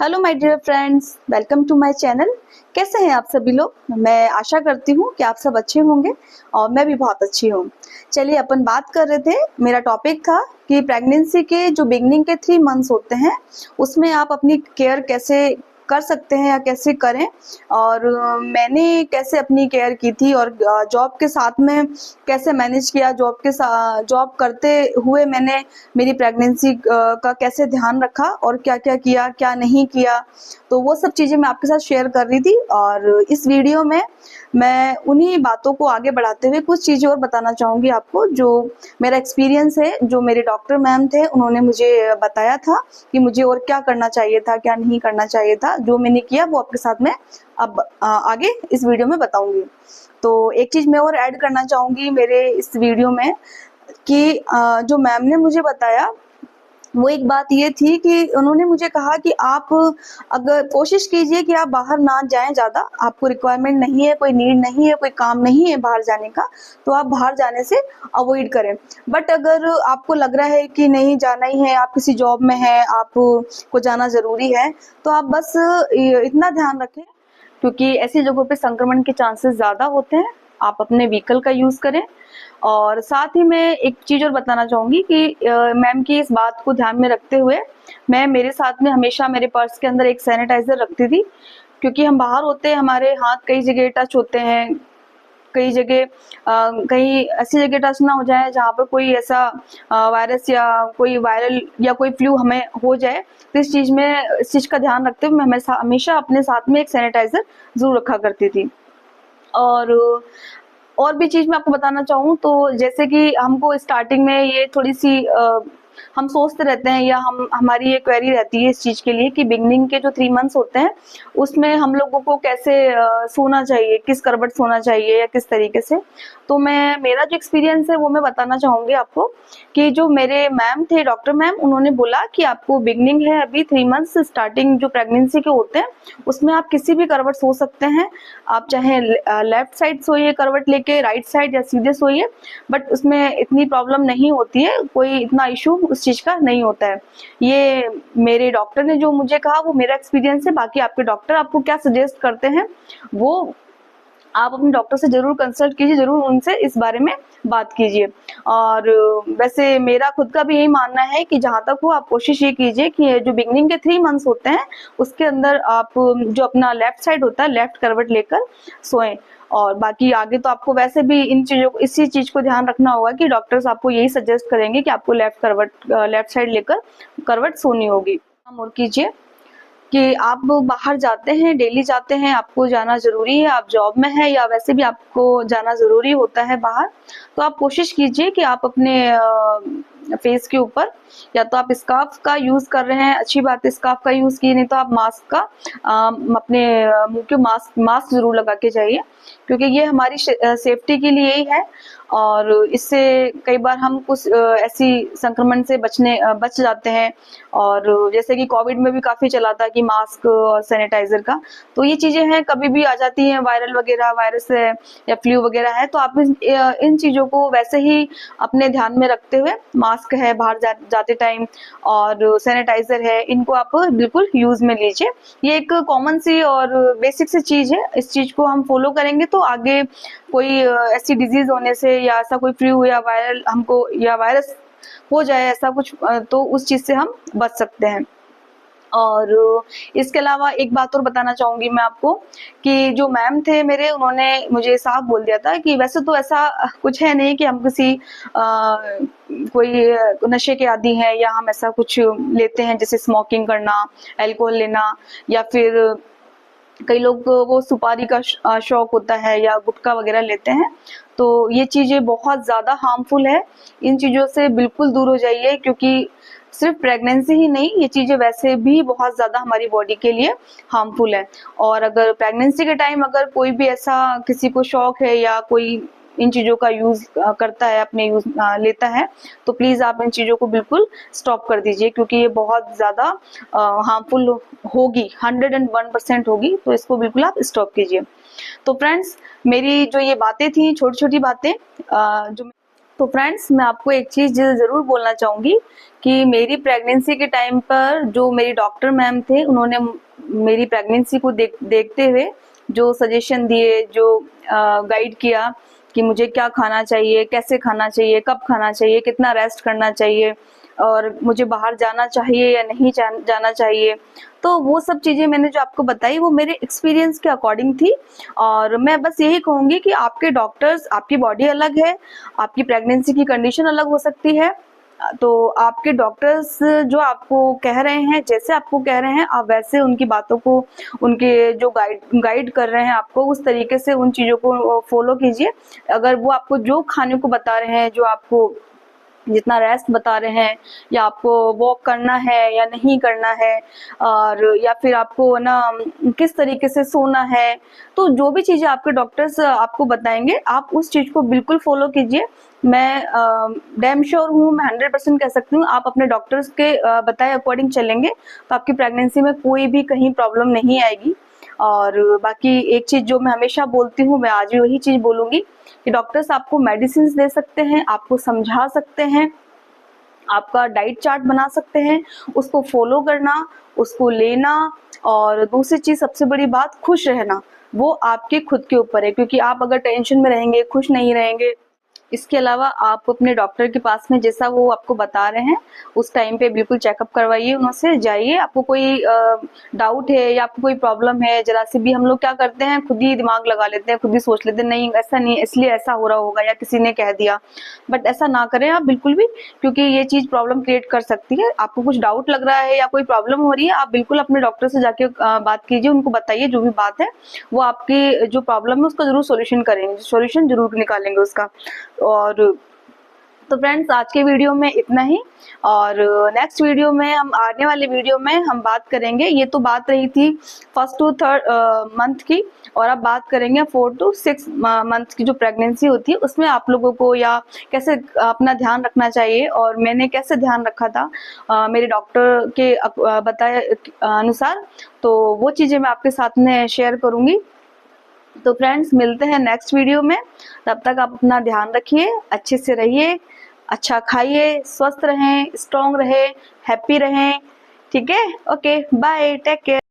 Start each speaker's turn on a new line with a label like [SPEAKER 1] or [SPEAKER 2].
[SPEAKER 1] Hello my dear friends, welcome to my channel. कैसे हैं आप सभी लोग? मैं आशा करती हूँ कि आप सब अच्छे होंगे और मैं भी बहुत अच्छी हूँ। चलिए, अपन बात कर रहे थे, मेरा टॉपिक था कि प्रेगनेंसी के जो बिगनिंग के 3 मंथ्स होते हैं उसमें आप अपनी केयर कैसे कर सकते हैं या कैसे करें, और मैंने कैसे अपनी केयर की थी और जॉब के साथ में कैसे मैनेज किया। जॉब करते हुए मैंने मेरी प्रेगनेंसी का कैसे ध्यान रखा और क्या क्या किया, क्या नहीं किया, तो वो सब चीज़ें मैं आपके साथ शेयर कर रही थी। और इस वीडियो में मैं उन्हीं बातों को आगे बढ़ाते हुए कुछ चीज़ें और बताना चाहूँगी आपको, जो मेरा एक्सपीरियंस है, जो मेरे डॉक्टर मैम थे उन्होंने मुझे बताया था कि मुझे और क्या करना चाहिए था, क्या नहीं करना चाहिए था। जो मैंने किया वो आपके साथ में अब आगे इस वीडियो में बताऊंगी। तो एक चीज़ मैं और ऐड करना चाहूँगी मेरे इस वीडियो में कि जो मैम ने मुझे बताया वो एक बात ये थी कि उन्होंने मुझे कहा कि आप अगर कोशिश कीजिए कि आप बाहर ना जाएं ज़्यादा, आपको रिक्वायरमेंट नहीं है, कोई नीड नहीं है, कोई काम नहीं है बाहर जाने का, तो आप बाहर जाने से अवॉइड करें। बट अगर आपको लग रहा है कि नहीं जाना ही है, आप किसी जॉब में हैं, आपको जाना ज़रूरी है, तो आप बस इतना ध्यान रखें, क्योंकि ऐसी जगहों पे संक्रमण के चांसेस ज़्यादा होते हैं। आप अपने व्हीकल का यूज़ करें। और साथ ही मैं एक चीज़ और बताना चाहूँगी कि मैम की इस बात को ध्यान में रखते हुए मैं मेरे साथ में हमेशा मेरे पर्स के अंदर एक सैनिटाइज़र रखती थी, क्योंकि हम बाहर होते हैं, हमारे हाथ कई जगह टच होते हैं, कई जगह कहीं ऐसी जगह टच ना हो जाए जहाँ पर कोई ऐसा वायरस या कोई वायरल या कोई फ्लू हमें हो जाए। तो इस चीज़ का ध्यान रखते हुए मैं हमेशा अपने साथ में एक सैनिटाइज़र ज़रूर रखा करती थी। और भी चीज़ मैं आपको बताना चाहूँ तो जैसे कि हमको स्टार्टिंग में ये थोड़ी सी हम सोचते रहते हैं, या हमारी ये क्वेरी रहती है इस चीज़ के लिए कि बिगनिंग के जो 3 मंथ्स होते हैं उसमें हम लोगों को कैसे सोना चाहिए, किस करवट सोना चाहिए या किस तरीके से। तो मेरा जो एक्सपीरियंस है वो मैं बताना चाहूँगी आपको कि जो मेरे मैम थे, डॉक्टर मैम, उन्होंने बोला कि आपको बिगनिंग है अभी 3 मंथ्स, स्टार्टिंग जो प्रेगनेंसी के होते हैं उसमें आप किसी भी करवट सो सकते हैं। आप चाहे लेफ्ट साइड सोइए करवट लेके, राइट साइड या सीधे सोइए, बट उसमें इतनी प्रॉब्लम नहीं होती है, कोई इतना इशू उस चीज़ का नहीं होता है। ये मेरे डॉक्टर ने जो मुझे कहा वो मेरा एक्सपीरियंस है। बाकी आपके डॉक्टर आपको क्या सजेस्ट करते हैं वो आप अपने डॉक्टर से ज़रूर कंसल्ट कीजिए, ज़रूर उनसे इस बारे में बात कीजिए। और वैसे मेरा खुद का भी यही मानना है कि जहाँ तक हो आप कोशिश ये कीजिए कि जो बिगनिंग के 3 मंथ्स होते हैं उसके अंदर आप जो अपना लेफ्ट साइड होता है लेफ्ट करवट लेकर सोएं। और बाकी आगे तो आपको वैसे भी इसी चीज़ को ध्यान रखना होगा कि डॉक्टर्स आपको यही सजेस्ट करेंगे कि आपको लेफ्ट साइड लेकर करवट सोनी होगी। काम और कीजिए कि आप बाहर जाते हैं, डेली जाते हैं, आपको जाना ज़रूरी है, आप जॉब में हैं या वैसे भी आपको जाना ज़रूरी होता है बाहर, तो आप कोशिश कीजिए कि आप अपने फेस के ऊपर या तो आप स्कार्फ का यूज़ कर रहे हैं, अच्छी बात है, स्कार्फ का यूज़ किए, नहीं तो आप मास्क का अपने मुंह के मास्क ज़रूर लगा के जाइए, क्योंकि ये हमारी सेफ्टी के लिए ही है। और इससे कई बार हम कुछ ऐसी संक्रमण से बच जाते हैं। और जैसे कि कोविड में भी काफ़ी चला था कि मास्क और सैनिटाइज़र का, तो ये चीज़ें हैं, कभी भी आ जाती हैं, वायरल वगैरह वायरस है या फ्लू वगैरह है, तो आप इन चीज़ों को वैसे ही अपने ध्यान में रखते हुए, मास्क है बाहर जाते टाइम और सैनिटाइज़र है, इनको आप बिल्कुल यूज़ में लीजिए। ये एक कॉमन सी और बेसिक सी चीज़ है, इस चीज़ को हम फॉलो करेंगे तो आगे कोई ऐसी डिजीज़ होने से या ऐसा कोई फ्लू या वायरल हमको या वायरस हो जाए ऐसा कुछ, तो उस चीज़ से हम बच सकते हैं। और इसके अलावा एक बात और बताना चाहूँगी मैं आपको कि जो मैम थे मेरे, उन्होंने मुझे साफ बोल दिया था कि वैसे तो ऐसा कुछ है नहीं कि हम किसी कोई नशे के आदी हैं या हम ऐसा कुछ लेते हैं जैसे स्मोकिंग करना, अल्कोहल लेना, या फिर कई लोग को वो सुपारी का शौक होता है या गुटखा वगैरह लेते हैं, तो ये चीज़ें बहुत ज़्यादा हार्मफुल है। इन चीज़ों से बिल्कुल दूर हो जाइए, क्योंकि सिर्फ प्रेगनेंसी ही नहीं, ये चीज़ें वैसे भी बहुत ज़्यादा हमारी बॉडी के लिए हार्मफुल है। और अगर प्रेगनेंसी के टाइम अगर कोई भी ऐसा किसी को शौक है या कोई इन चीज़ों का यूज़ करता है, अपने यूज़ लेता है, तो प्लीज़ आप इन चीज़ों को बिल्कुल स्टॉप कर दीजिए, क्योंकि ये बहुत ज़्यादा हार्मफुल होगी, 101% होगी, तो इसको बिल्कुल आप स्टॉप कीजिए। तो फ्रेंड्स, मेरी जो ये बातें थी, छोटी छोटी बातें जो तो फ्रेंड्स, मैं आपको एक चीज़ ज़रूर बोलना चाहूँगी कि मेरी प्रेगनेंसी के टाइम पर जो मेरी डॉक्टर मैम थे, उन्होंने मेरी प्रेगनेंसी को देखते हुए जो सजेशन दिए, जो गाइड किया कि मुझे क्या खाना चाहिए, कैसे खाना चाहिए, कब खाना चाहिए, कितना रेस्ट करना चाहिए और मुझे बाहर जाना चाहिए या नहीं जाना चाहिए। तो वो सब चीज़ें मैंने जो आपको बताई वो मेरे एक्सपीरियंस के अकॉर्डिंग थी। और मैं बस यही कहूँगी कि आपके डॉक्टर्स, आपकी बॉडी अलग है, आपकी प्रेगनेंसी की कंडीशन अलग हो सकती है, तो आपके डॉक्टर्स जो आपको कह रहे हैं, जैसे आपको कह रहे हैं, आप वैसे उनकी बातों को, उनके जो गाइड कर रहे हैं आपको, उस तरीके से उन चीज़ों को फॉलो कीजिए। अगर वो आपको जो खाने को बता रहे हैं, जो आपको जितना रेस्ट बता रहे हैं, या आपको वॉक करना है या नहीं करना है, और या फिर आपको ना किस तरीके से सोना है, तो जो भी चीज़ें आपके डॉक्टर्स आपको बताएंगे, आप उस चीज़ को बिल्कुल फॉलो कीजिए। मैं डैम श्योर हूँ, मैं 100% कह सकती हूँ, आप अपने डॉक्टर्स के बताए अकॉर्डिंग चलेंगे तो आपकी प्रेगनेंसी में कोई भी कहीं प्रॉब्लम नहीं आएगी। और बाकी एक चीज़ जो मैं हमेशा बोलती हूँ, मैं आज भी वही चीज़ बोलूँगी कि डॉक्टर्स आपको मेडिसिन दे सकते हैं, आपको समझा सकते हैं, आपका डाइट चार्ट बना सकते हैं, उसको फॉलो करना, उसको लेना। और दूसरी चीज़, सबसे बड़ी बात, खुश रहना, वो आपके खुद के ऊपर है, क्योंकि आप अगर टेंशन में रहेंगे, खुश नहीं रहेंगे। इसके अलावा आप अपने डॉक्टर के पास में जैसा वो आपको बता रहे हैं उस टाइम पे बिल्कुल चेकअप करवाइए, उनसे जाइए। आपको कोई डाउट है या आपको कोई प्रॉब्लम है, जरा सी भी, हम लोग क्या करते हैं, खुद ही दिमाग लगा लेते हैं, खुद ही सोच लेते हैं, नहीं ऐसा नहीं, इसलिए ऐसा हो रहा होगा या किसी ने कह दिया। बट ऐसा ना करें आप बिल्कुल भी, क्योंकि ये चीज़ प्रॉब्लम क्रिएट कर सकती है। आपको कुछ डाउट लग रहा है या कोई प्रॉब्लम हो रही है, आप बिल्कुल अपने डॉक्टर से जाके बात कीजिए, उनको बताइए जो भी बात है, वो आपकी जो प्रॉब्लम है उसका जरूर सोल्यूशन करेंगे, सोल्यूशन जरूर निकालेंगे उसका। और तो फ्रेंड्स, आज के वीडियो में इतना ही, और नेक्स्ट वीडियो में, हम आने वाले वीडियो में हम बात करेंगे, ये तो बात रही थी 1st to 3rd मंथ की, और अब बात करेंगे 4th to 6th मंथ की जो प्रेगनेंसी होती है, उसमें आप लोगों को या कैसे अपना ध्यान रखना चाहिए, और मैंने कैसे ध्यान रखा था मेरे डॉक्टर के बताए अनुसार। तो वो चीज़ें मैं आपके साथ में शेयर करूँगी। तो फ्रेंड्स, मिलते हैं नेक्स्ट वीडियो में, तब तक आप अपना ध्यान रखिए, अच्छे से रहिए, अच्छा खाइए, स्वस्थ रहें, स्ट्रॉन्ग रहें, हैप्पी रहें। ठीक है, ओके, बाय, टेक केयर।